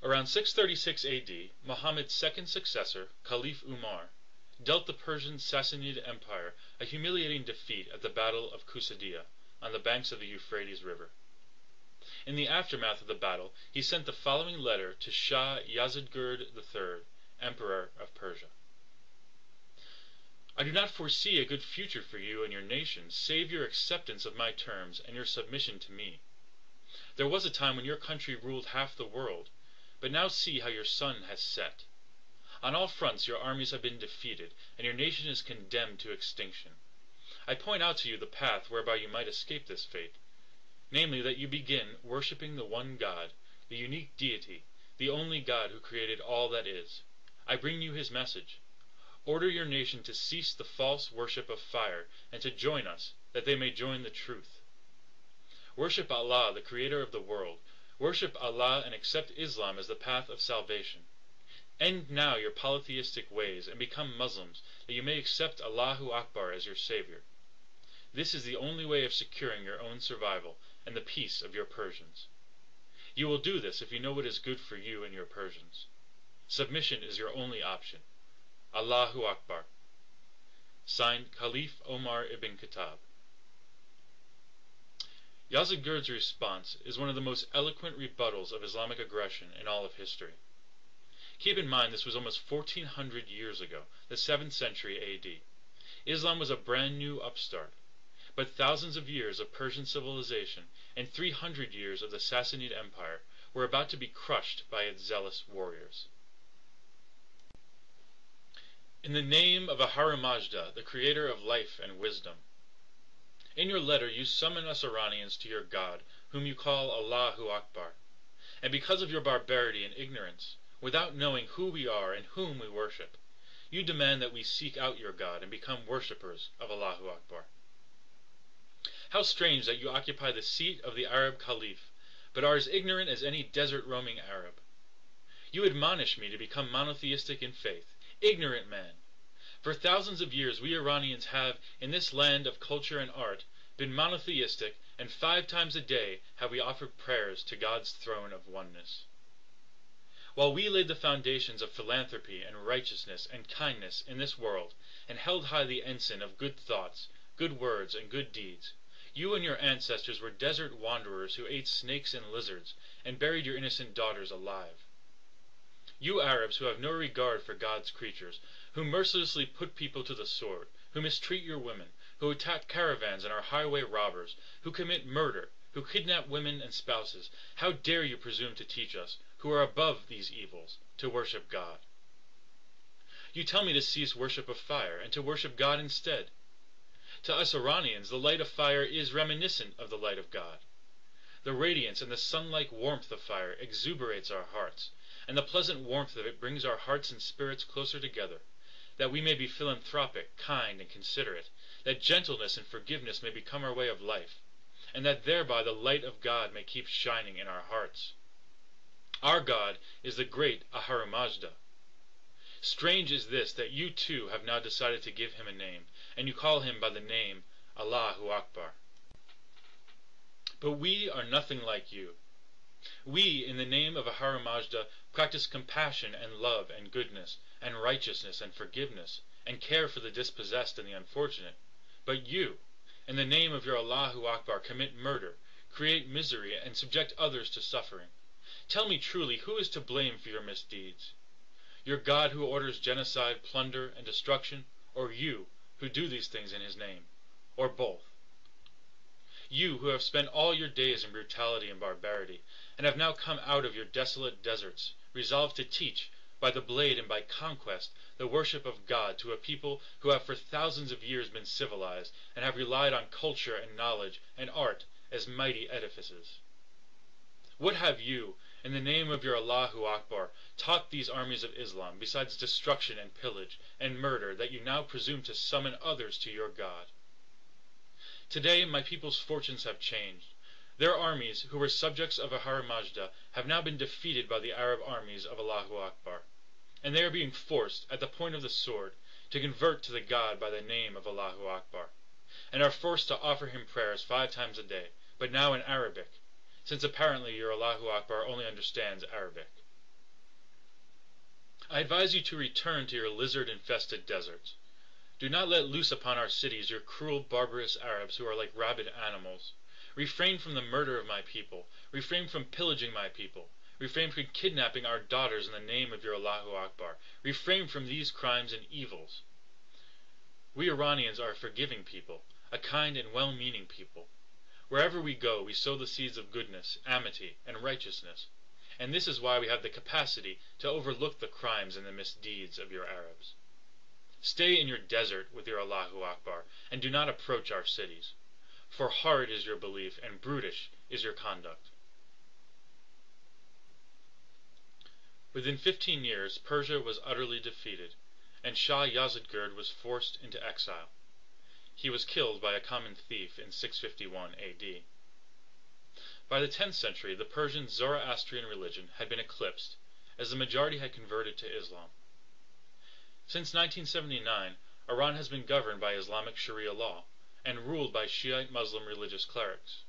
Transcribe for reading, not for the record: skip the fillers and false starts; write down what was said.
Around 636 A.D., Muhammad's second successor, Caliph Umar, dealt the Persian Sassanid Empire a humiliating defeat at the Battle of Kusadiyah, on the banks of the Euphrates River. In the aftermath of the battle he sent the following letter to Shah Yazdgird III, Emperor of Persia. I do not foresee a good future for you and your nation save your acceptance of my terms and your submission to me. There was a time when your country ruled half the world, but now see how your sun has set. On all fronts your armies have been defeated, and your nation is condemned to extinction. I point out to you the path whereby you might escape this fate, namely that you begin worshipping the one God, the unique deity, the only God who created all that is. I bring you his message. Order your nation to cease the false worship of fire, and to join us, that they may join the truth. Worship Allah, the creator of the world. Worship Allah and accept Islam as the path of salvation. End now your polytheistic ways and become Muslims, that you may accept Allahu Akbar as your savior. This is the only way of securing your own survival and the peace of your Persians. You will do this if you know what is good for you and your Persians. Submission is your only option. Allahu Akbar. Signed, Caliph Omar ibn Khattab. Yazdgird's response is one of the most eloquent rebuttals of Islamic aggression in all of history. Keep in mind this was almost 1400 years ago, the 7th century A.D. Islam was a brand new upstart, but thousands of years of Persian civilization and 300 years of the Sassanid Empire were about to be crushed by its zealous warriors. In the name of Ahura Mazda, the creator of life and wisdom. In your letter you summon us Iranians to your God, whom you call Allahu Akbar. And because of your barbarity and ignorance, without knowing who we are and whom we worship, you demand that we seek out your God and become worshippers of Allahu Akbar. How strange that you occupy the seat of the Arab Caliph, but are as ignorant as any desert roaming Arab. You admonish me to become monotheistic in faith. Ignorant man! For thousands of years we Iranians have, in this land of culture and art, been monotheistic, and 5 times a day have we offered prayers to God's throne of oneness. While we laid the foundations of philanthropy and righteousness and kindness in this world, and held high the ensign of good thoughts, good words, and good deeds, you and your ancestors were desert wanderers who ate snakes and lizards, and buried your innocent daughters alive. You Arabs who have no regard for God's creatures, who mercilessly put people to the sword, who mistreat your women, who attack caravans and are highway robbers, who commit murder, who kidnap women and spouses, how dare you presume to teach us, who are above these evils, to worship God? You tell me to cease worship of fire, and to worship God instead. To us Iranians, the light of fire is reminiscent of the light of God. The radiance and the sun-like warmth of fire exuberates our hearts, and the pleasant warmth of it brings our hearts and spirits closer together, that we may be philanthropic, kind, and considerate, that gentleness and forgiveness may become our way of life, and that thereby the light of God may keep shining in our hearts. Our God is the great Ahura Mazda. Strange is this that you too have now decided to give him a name, and you call him by the name Allahu Akbar. But we are nothing like you. We, in the name of Ahura Mazda, practice compassion and love and goodness, and righteousness and forgiveness, and care for the dispossessed and the unfortunate. But you, in the name of your Allahu Akbar, commit murder, create misery, and subject others to suffering. Tell me truly, who is to blame for your misdeeds? Your God who orders genocide, plunder, and destruction, or you who do these things in his name, or both? You who have spent all your days in brutality and barbarity, and have now come out of your desolate deserts, resolved to teach, by the blade and by conquest, the worship of God to a people who have for thousands of years been civilized, and have relied on culture and knowledge and art as mighty edifices. What have you, in the name of your Allahu Akbar, taught these armies of Islam, besides destruction and pillage and murder, that you now presume to summon others to your God? Today my people's fortunes have changed. Their armies, who were subjects of Ahura Mazda, have now been defeated by the Arab armies of Allahu Akbar, and they are being forced, at the point of the sword, to convert to the God by the name of Allahu Akbar, and are forced to offer him prayers 5 times a day, but now in Arabic, since apparently your Allahu Akbar only understands Arabic. I advise you to return to your lizard-infested deserts. Do not let loose upon our cities your cruel, barbarous Arabs who are like rabid animals. Refrain from the murder of my people. Refrain from pillaging my people. Refrain from kidnapping our daughters in the name of your Allahu Akbar. Refrain from these crimes and evils. We Iranians are a forgiving people, a kind and well-meaning people. Wherever we go, we sow the seeds of goodness, amity, and righteousness. And this is why we have the capacity to overlook the crimes and the misdeeds of your Arabs. Stay in your desert with your Allahu Akbar, and do not approach our cities. For hard is your belief, and brutish is your conduct. Within 15 years, Persia was utterly defeated, and Shah Yazdgird was forced into exile. He was killed by a common thief in 651 AD. By the 10th century, the Persian Zoroastrian religion had been eclipsed, as the majority had converted to Islam. Since 1979, Iran has been governed by Islamic Sharia law, and ruled by Shiite Muslim religious clerics.